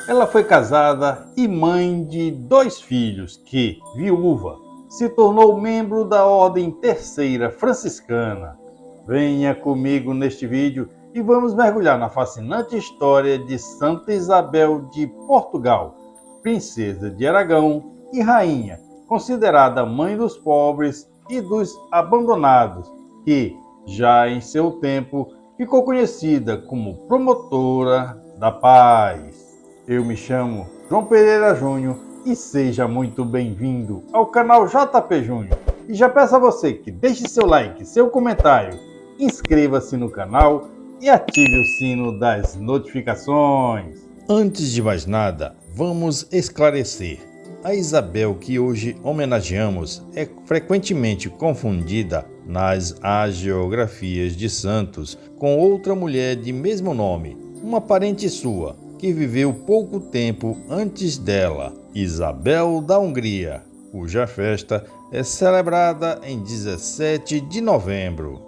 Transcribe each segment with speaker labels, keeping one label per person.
Speaker 1: Ela foi casada e mãe de 2 filhos que, viúva, se tornou membro da Ordem Terceira Franciscana. Venha comigo neste vídeo e vamos mergulhar na fascinante história de Santa Isabel de Portugal, princesa de Aragão e rainha, considerada mãe dos pobres e dos abandonados, que, já em seu tempo, ficou conhecida como promotora da paz. Eu me chamo João Pereira Júnior e seja muito bem-vindo ao canal JP Júnior. E já peço a você que deixe seu like, seu comentário, inscreva-se no canal e ative o sino das notificações. Antes de mais nada, vamos esclarecer. A Isabel que hoje homenageamos é frequentemente confundida nas hagiografias de santos com outra mulher de mesmo nome, uma parente sua, que viveu pouco tempo antes dela, Isabel da Hungria, cuja festa é celebrada em 17 de novembro.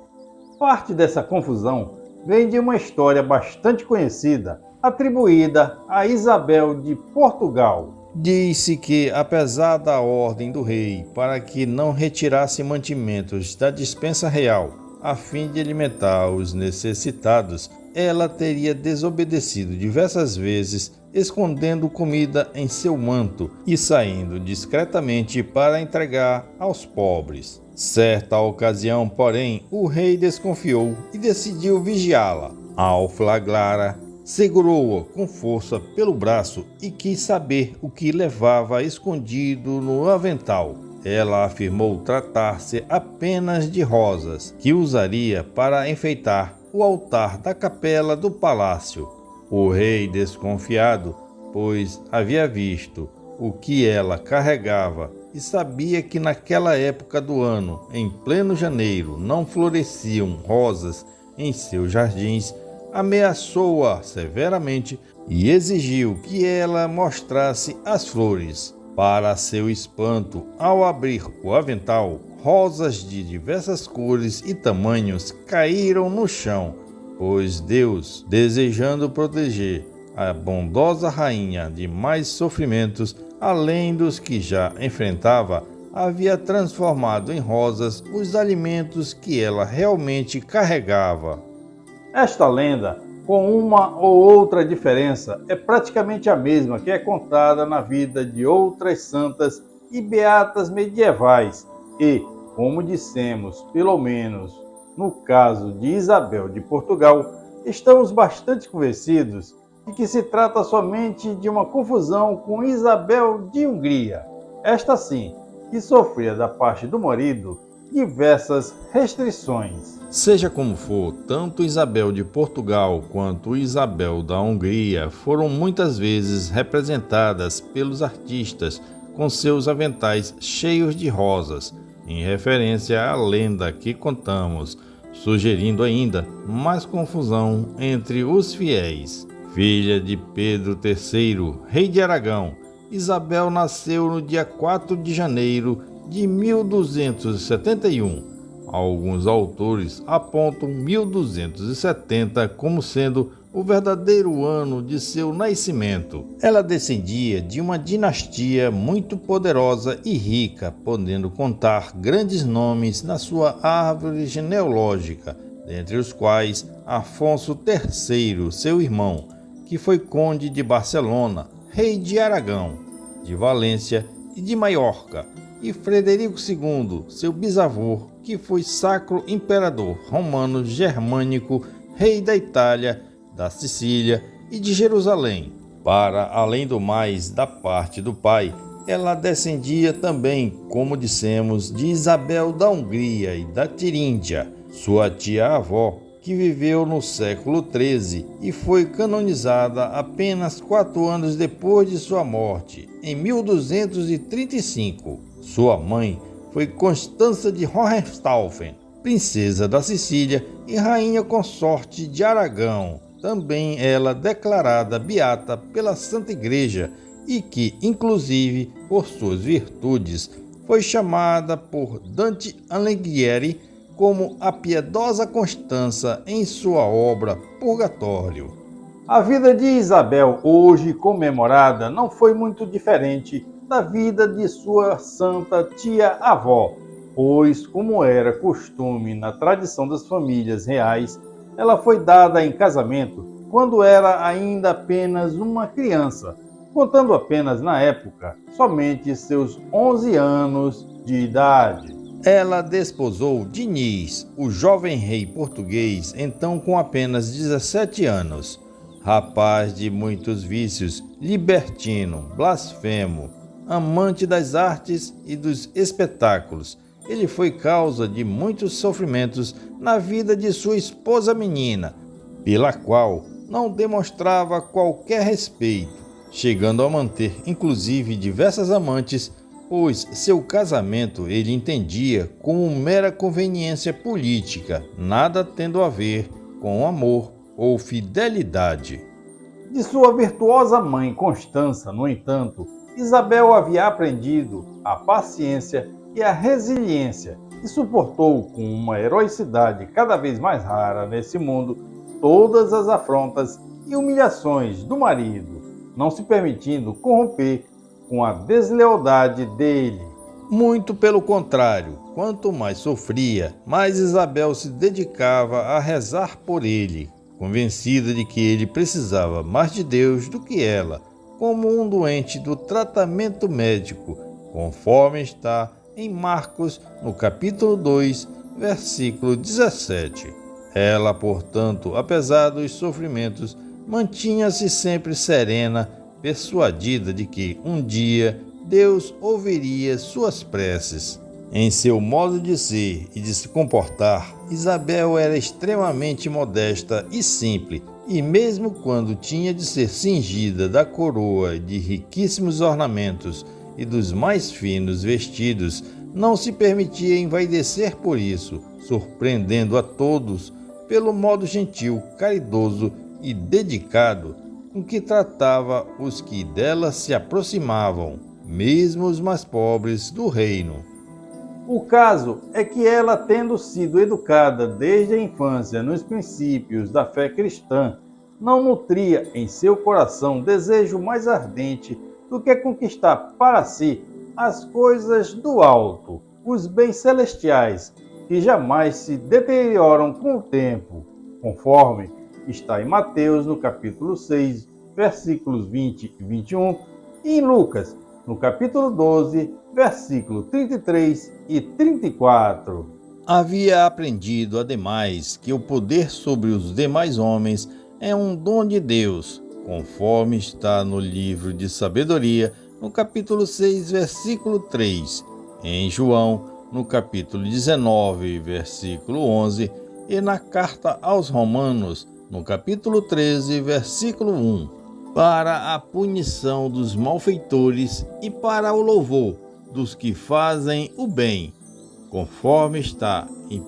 Speaker 1: Parte dessa confusão vem de uma história bastante conhecida, atribuída a Isabel de Portugal. Diz-se que, apesar da ordem do rei para que não retirasse mantimentos da despensa real, a fim de alimentar os necessitados, ela teria desobedecido diversas vezes, escondendo comida em seu manto e saindo discretamente para entregar aos pobres. Certa ocasião, porém, o rei desconfiou e decidiu vigiá-la. Ao flagrá-la, segurou-a com força pelo braço e quis saber o que levava escondido no avental. Ela afirmou tratar-se apenas de rosas, que usaria para enfeitar o altar da capela do palácio. O rei, desconfiado, pois havia visto o que ela carregava e sabia que naquela época do ano, em pleno janeiro, não floresciam rosas em seus jardins, ameaçou-a severamente e exigiu que ela mostrasse as flores. Para seu espanto, ao abrir o avental, rosas de diversas cores e tamanhos caíram no chão, pois Deus, desejando proteger a bondosa rainha de mais sofrimentos, além dos que já enfrentava, havia transformado em rosas os alimentos que ela realmente carregava. Esta lenda, com uma ou outra diferença, é praticamente a mesma que é contada na vida de outras santas e beatas medievais e, como dissemos, pelo menos no caso de Isabel de Portugal, estamos bastante convencidos de que se trata somente de uma confusão com Isabel de Hungria. Esta sim, que sofria da parte do marido diversas restrições. Seja como for, tanto Isabel de Portugal quanto Isabel da Hungria foram muitas vezes representadas pelos artistas com seus aventais cheios de rosas, em referência à lenda que contamos, sugerindo ainda mais confusão entre os fiéis. Filha de Pedro III, rei de Aragão, Isabel nasceu no dia 4 de janeiro de 1271. Alguns autores apontam 1270 como sendo o verdadeiro ano de seu nascimento. Ela descendia de uma dinastia muito poderosa e rica, podendo contar grandes nomes na sua árvore genealógica, dentre os quais Afonso III, seu irmão, que foi conde de Barcelona, rei de Aragão, de Valência e de Maiorca, e Frederico II, seu bisavô, que foi sacro imperador romano germânico, rei da Itália, da Sicília e de Jerusalém. Para além do mais, da parte do pai, ela descendia também, como dissemos, de Isabel da Hungria e da Tiríndia, sua tia-avó, que viveu no século XIII e foi canonizada apenas 4 anos depois de sua morte, em 1235. Sua mãe foi Constança de Hohenstaufen, princesa da Sicília e rainha consorte de Aragão, também ela declarada beata pela Santa Igreja e que, inclusive, por suas virtudes, foi chamada por Dante Alighieri como a piedosa Constança em sua obra Purgatório. A vida de Isabel, hoje comemorada, não foi muito diferente da vida de sua santa tia-avó, pois, como era costume na tradição das famílias reais, ela foi dada em casamento quando era ainda apenas uma criança, contando apenas na época somente seus 11 anos de idade. Ela desposou Diniz, o jovem rei português, então com apenas 17 anos. Rapaz de muitos vícios, libertino, blasfemo, amante das artes e dos espetáculos, ele foi causa de muitos sofrimentos na vida de sua esposa menina, pela qual não demonstrava qualquer respeito, chegando a manter inclusive diversas amantes, pois seu casamento ele entendia como mera conveniência política, nada tendo a ver com amor ou fidelidade. De sua virtuosa mãe Constança, no entanto, Isabel havia aprendido a paciência e a resiliência e suportou com uma heroicidade cada vez mais rara nesse mundo todas as afrontas e humilhações do marido, não se permitindo corromper com a deslealdade dele. Muito pelo contrário, quanto mais sofria, mais Isabel se dedicava a rezar por ele, convencida de que ele precisava mais de Deus do que ela, como um doente do tratamento médico, conforme está em Marcos, no capítulo 2, versículo 17. Ela, portanto, apesar dos sofrimentos, mantinha-se sempre serena, persuadida de que um dia Deus ouviria suas preces. Em seu modo de ser e de se comportar, Isabel era extremamente modesta e simples, e mesmo quando tinha de ser cingida da coroa de riquíssimos ornamentos e dos mais finos vestidos, não se permitia envaidecer por isso, surpreendendo a todos pelo modo gentil, caridoso e dedicado com que tratava os que dela se aproximavam, mesmo os mais pobres do reino. O caso é que ela, tendo sido educada desde a infância nos princípios da fé cristã, não nutria em seu coração desejo mais ardente do que conquistar para si as coisas do alto, os bens celestiais, que jamais se deterioram com o tempo, conforme está em Mateus, no capítulo 6, versículos 20 e 21, e em Lucas, no capítulo 12, versículo 33 e 34. Havia aprendido, ademais, que o poder sobre os demais homens é um dom de Deus, conforme está no livro de Sabedoria, no capítulo 6, versículo 3, em João, no capítulo 19, versículo 11, e na carta aos Romanos, no capítulo 13, versículo 1, para a punição dos malfeitores e para o louvor dos que fazem o bem, conforme está em 1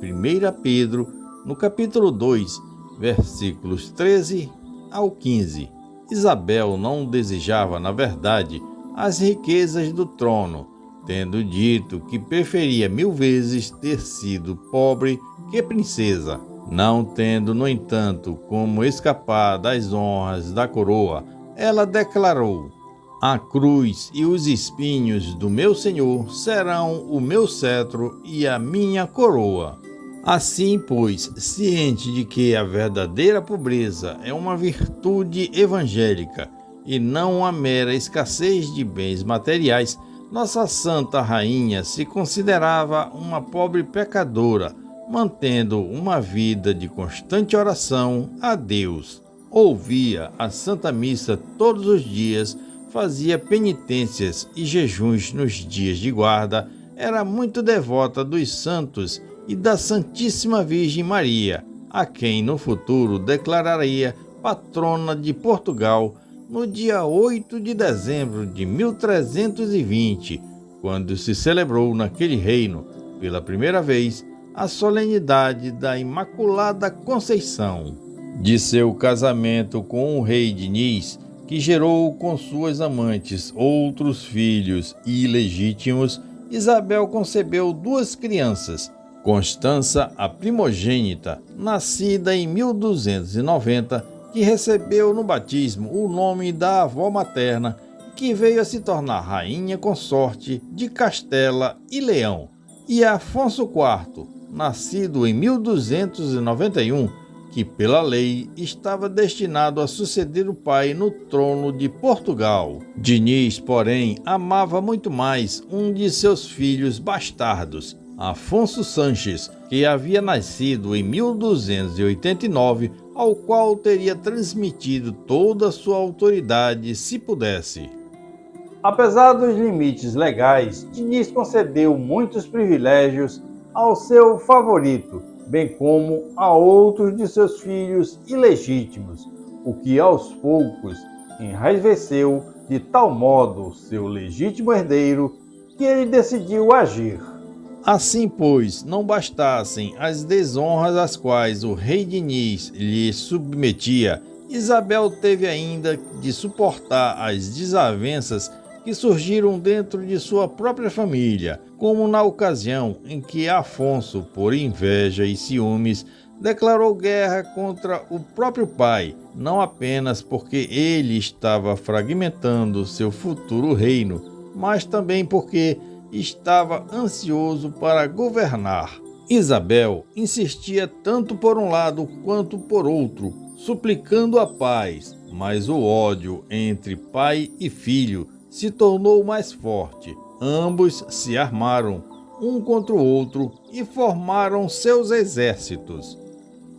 Speaker 1: Pedro, no capítulo 2, versículos 13 ao 15. Isabel não desejava, na verdade, as riquezas do trono, tendo dito que preferia 1000 vezes ter sido pobre que princesa, não tendo, no entanto, como escapar das honras da coroa. Ela declarou: a cruz e os espinhos do meu Senhor serão o meu cetro e a minha coroa. Assim, pois, ciente de que a verdadeira pobreza é uma virtude evangélica e não a mera escassez de bens materiais, nossa Santa Rainha se considerava uma pobre pecadora, mantendo uma vida de constante oração a Deus. Ouvia a Santa Missa todos os dias, fazia penitências e jejuns nos dias de guarda, era muito devota dos santos e da Santíssima Virgem Maria, a quem no futuro declararia patrona de Portugal no dia 8 de dezembro de 1320, quando se celebrou naquele reino, pela primeira vez, a solenidade da Imaculada Conceição. De seu casamento com o rei Diniz, que gerou com suas amantes outros filhos ilegítimos, Isabel concebeu 2 crianças, Constança, a primogênita, nascida em 1290,
Speaker 2: que recebeu no batismo o nome da avó materna e que veio a se tornar rainha consorte de Castela e Leão, e Afonso IV, nascido em 1291, que pela lei estava destinado a suceder o pai no trono de Portugal. Diniz, porém, amava muito mais um de seus filhos bastardos, Afonso Sanches, que havia nascido em 1289, ao qual teria transmitido toda a sua autoridade se pudesse.
Speaker 1: Apesar dos limites legais, Diniz concedeu muitos privilégios ao seu favorito, bem como a outros de seus filhos ilegítimos, o que aos poucos enraiveceu de tal modo seu legítimo herdeiro que ele decidiu agir.
Speaker 2: Assim, pois, não bastassem as desonras às quais o rei Diniz lhe submetia, Isabel teve ainda de suportar as desavenças que surgiram dentro de sua própria família, como na ocasião em que Afonso, por inveja e ciúmes, declarou guerra contra o próprio pai, não apenas porque ele estava fragmentando seu futuro reino, mas também porque estava ansioso para governar. Isabel insistia tanto por um lado quanto por outro, suplicando a paz, mas o ódio entre pai e filho se tornou mais forte. Ambos se armaram, um contra o outro, e formaram seus exércitos.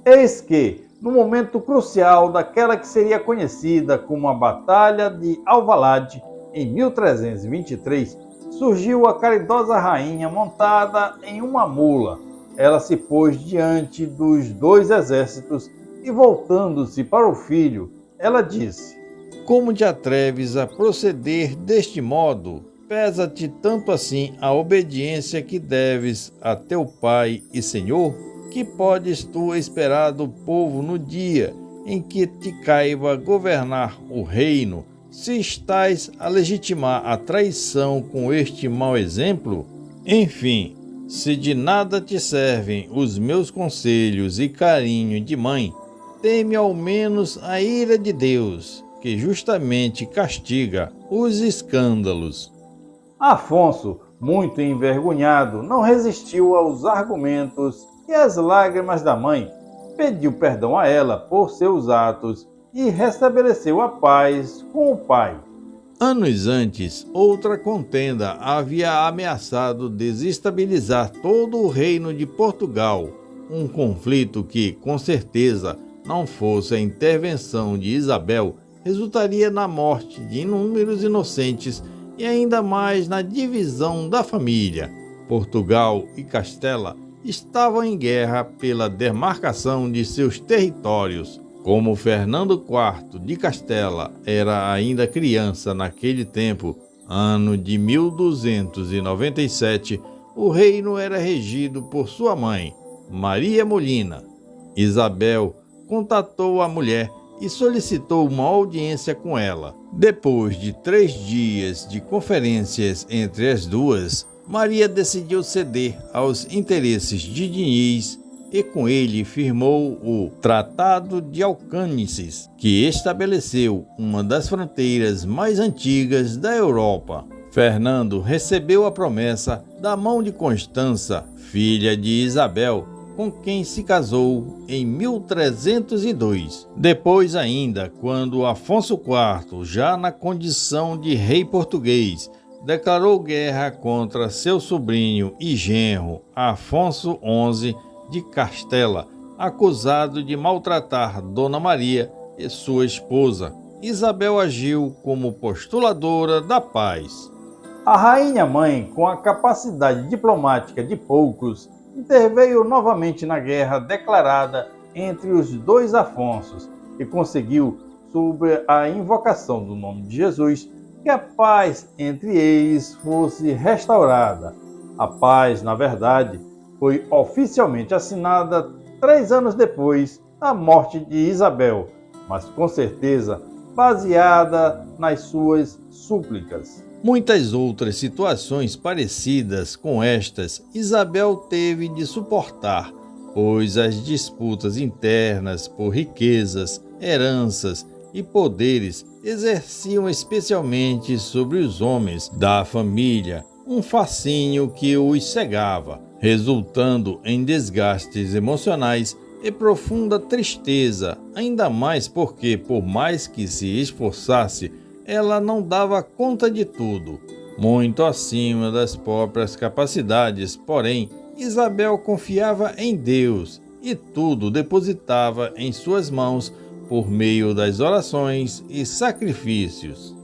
Speaker 1: Eis que, no momento crucial daquela que seria conhecida como a Batalha de Alvalade, em 1323, surgiu a caridosa rainha montada em uma mula. Ela se pôs diante dos dois exércitos e, voltando-se para o filho, ela disse:
Speaker 2: Como te atreves a proceder deste modo? Pesa-te tanto assim a obediência que deves a teu pai e senhor? Que podes tu esperar do povo no dia em que te caiba governar o reino, se estás a legitimar a traição com este mau exemplo? Enfim, se de nada te servem os meus conselhos e carinho de mãe, teme ao menos a ira de Deus, que justamente castiga os escândalos.
Speaker 1: Afonso, muito envergonhado, não resistiu aos argumentos e às lágrimas da mãe, pediu perdão a ela por seus atos e restabeleceu a paz com o pai.
Speaker 2: Anos antes, outra contenda havia ameaçado desestabilizar todo o reino de Portugal, um conflito que, com certeza, não fosse a intervenção de Isabel, resultaria na morte de inúmeros inocentes e ainda mais na divisão da família. Portugal e Castela estavam em guerra pela demarcação de seus territórios. Como Fernando IV de Castela era ainda criança naquele tempo, ano de 1297, o reino era regido por sua mãe, Maria Molina. Isabel contatou a mulher e solicitou uma audiência com ela. Depois de 3 dias de conferências entre as duas, Maria decidiu ceder aos interesses de Diniz e com ele firmou o Tratado de Alcânices, que estabeleceu uma das fronteiras mais antigas da Europa. Fernando recebeu a promessa da mão de Constança, filha de Isabel, com quem se casou em 1302. Depois ainda, quando Afonso IV, já na condição de rei português, declarou guerra contra seu sobrinho e genro Afonso XI de Castela, acusado de maltratar Dona Maria e sua esposa, Isabel agiu como postuladora da paz.
Speaker 1: A rainha-mãe, com a capacidade diplomática de poucos, interveio novamente na guerra declarada entre os dois Afonsos e conseguiu, sob a invocação do nome de Jesus, que a paz entre eles fosse restaurada. A paz, na verdade, foi oficialmente assinada 3 anos depois da morte de Isabel, mas com certeza baseada nas suas súplicas.
Speaker 2: Muitas outras situações parecidas com estas Isabel teve de suportar, pois as disputas internas por riquezas, heranças e poderes exerciam especialmente sobre os homens da família um fascínio que os cegava, resultando em desgastes emocionais e profunda tristeza, ainda mais porque, por mais que se esforçasse, ela não dava conta de tudo, muito acima das próprias capacidades. Porém, Isabel confiava em Deus e tudo depositava em suas mãos por meio das orações e sacrifícios.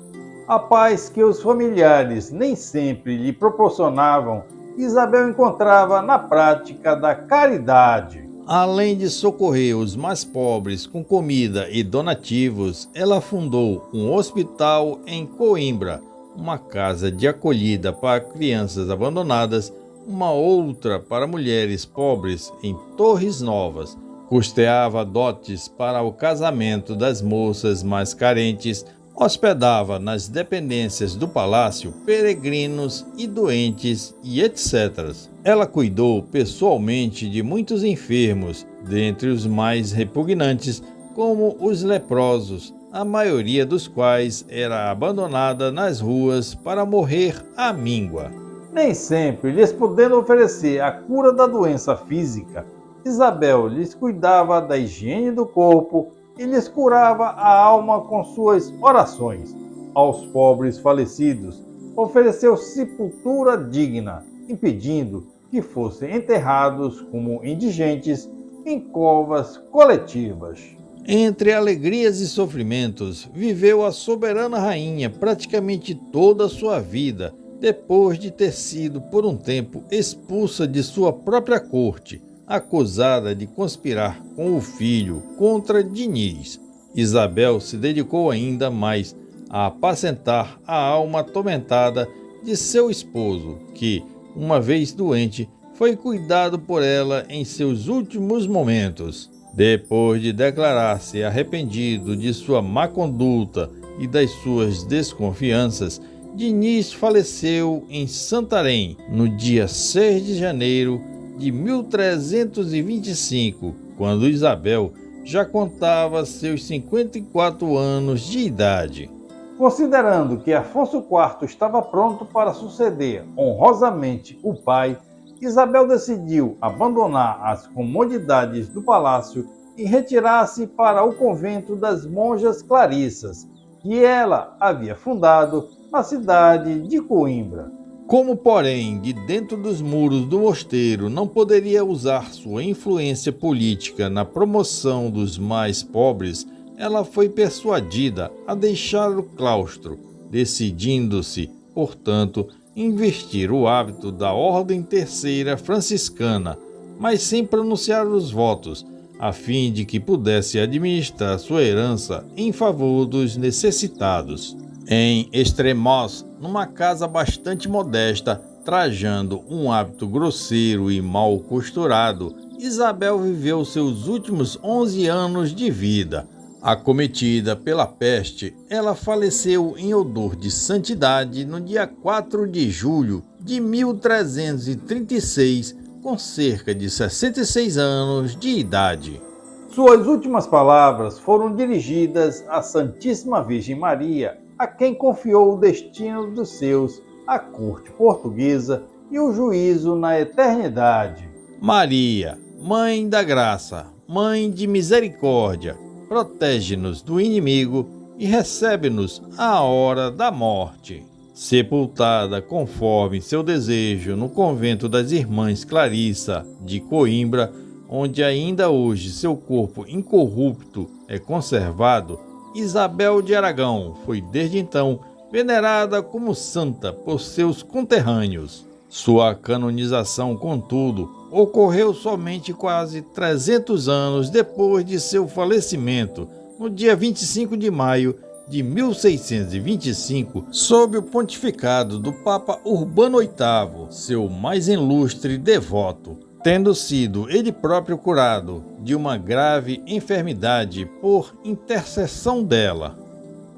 Speaker 1: A paz que os familiares nem sempre lhe proporcionavam, Isabel encontrava na prática da caridade.
Speaker 2: Além de socorrer os mais pobres com comida e donativos, ela fundou um hospital em Coimbra, uma casa de acolhida para crianças abandonadas, uma outra para mulheres pobres em Torres Novas. Custeava dotes para o casamento das moças mais carentes, hospedava nas dependências do palácio peregrinos e doentes e etc. Ela cuidou pessoalmente de muitos enfermos, dentre os mais repugnantes, como os leprosos, a maioria dos quais era abandonada nas ruas para morrer à míngua.
Speaker 1: Nem sempre lhes podendo oferecer a cura da doença física, Isabel lhes cuidava da higiene do corpo e lhes curava a alma com suas orações. Aos pobres falecidos, ofereceu sepultura digna, impedindo que fossem enterrados como indigentes em covas coletivas.
Speaker 2: Entre alegrias e sofrimentos, viveu a soberana rainha praticamente toda a sua vida, depois de ter sido por um tempo expulsa de sua própria corte, acusada de conspirar com o filho contra Diniz. Isabel se dedicou ainda mais a apacentar a alma atormentada de seu esposo, que, uma vez doente, foi cuidado por ela em seus últimos momentos. Depois de declarar-se arrependido de sua má conduta e das suas desconfianças, Diniz faleceu em Santarém no dia 6 de janeiro de 1325, quando Isabel já contava seus 54 anos de idade.
Speaker 1: Considerando que Afonso IV estava pronto para suceder honrosamente o pai, Isabel decidiu abandonar as comodidades do palácio e retirar-se para o convento das monjas clarissas, que ela havia fundado na cidade de Coimbra.
Speaker 2: Como, porém, de dentro dos muros do mosteiro não poderia usar sua influência política na promoção dos mais pobres, ela foi persuadida a deixar o claustro, decidindo-se, portanto, investir o hábito da Ordem Terceira Franciscana, mas sem pronunciar os votos, a fim de que pudesse administrar sua herança em favor dos necessitados. Em Estremoz, numa casa bastante modesta, trajando um hábito grosseiro e mal costurado, Isabel viveu seus últimos 11 anos de vida. Acometida pela peste, ela faleceu em odor de santidade no dia 4 de julho de 1336, com cerca de 66 anos de idade.
Speaker 1: Suas últimas palavras foram dirigidas à Santíssima Virgem Maria, a quem confiou o destino dos seus, a corte portuguesa e o juízo na eternidade.
Speaker 2: Maria, Mãe da Graça, Mãe de Misericórdia, protege-nos do inimigo e recebe-nos à hora da morte. Sepultada conforme seu desejo no convento das Irmãs Clarissa de Coimbra, onde ainda hoje seu corpo incorrupto é conservado, Isabel de Aragão foi desde então venerada como santa por seus conterrâneos. Sua canonização, contudo, ocorreu somente quase 300 anos depois de seu falecimento, no dia 25 de maio de 1625, sob o pontificado do Papa Urbano VIII, seu mais ilustre devoto, tendo sido ele próprio curado de uma grave enfermidade por intercessão dela.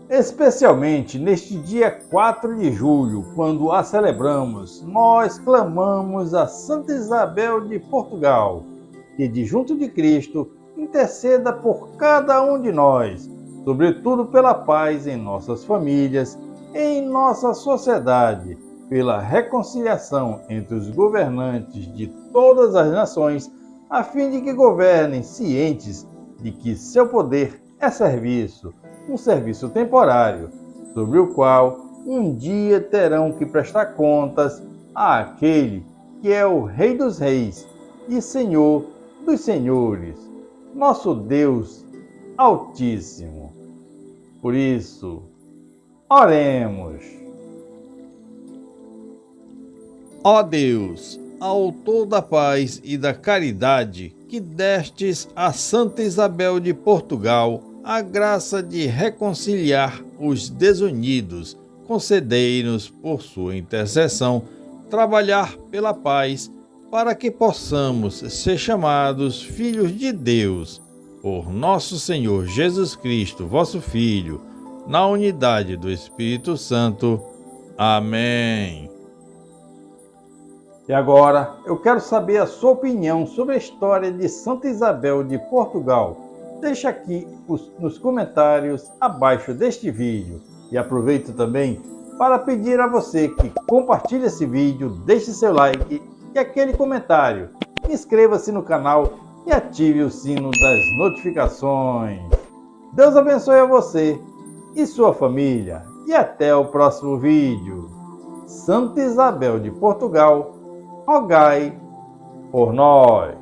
Speaker 1: Especialmente neste dia 4 de julho, quando a celebramos, nós clamamos a Santa Isabel de Portugal, que de junto de Cristo interceda por cada um de nós, sobretudo pela paz em nossas famílias, em nossa sociedade, pela reconciliação entre os governantes de todas as nações, a fim de que governem cientes de que seu poder é serviço, um serviço temporário, sobre o qual um dia terão que prestar contas àquele que é o Rei dos Reis e Senhor dos Senhores, nosso Deus Altíssimo. Por isso, oremos.
Speaker 2: Ó Deus, autor da paz e da caridade, que destes a Santa Isabel de Portugal a graça de reconciliar os desunidos, concedei-nos, por sua intercessão, trabalhar pela paz, para que possamos ser chamados filhos de Deus, por nosso Senhor Jesus Cristo, vosso Filho, na unidade do Espírito Santo. Amém.
Speaker 1: E agora, eu quero saber a sua opinião sobre a história de Santa Isabel de Portugal. Deixa aqui nos comentários abaixo deste vídeo. E aproveito também para pedir a você que compartilhe esse vídeo, deixe seu like e aquele comentário. Inscreva-se no canal e ative o sino das notificações. Deus abençoe a você e sua família. E até o próximo vídeo. Santa Isabel de Portugal, rogai por nós.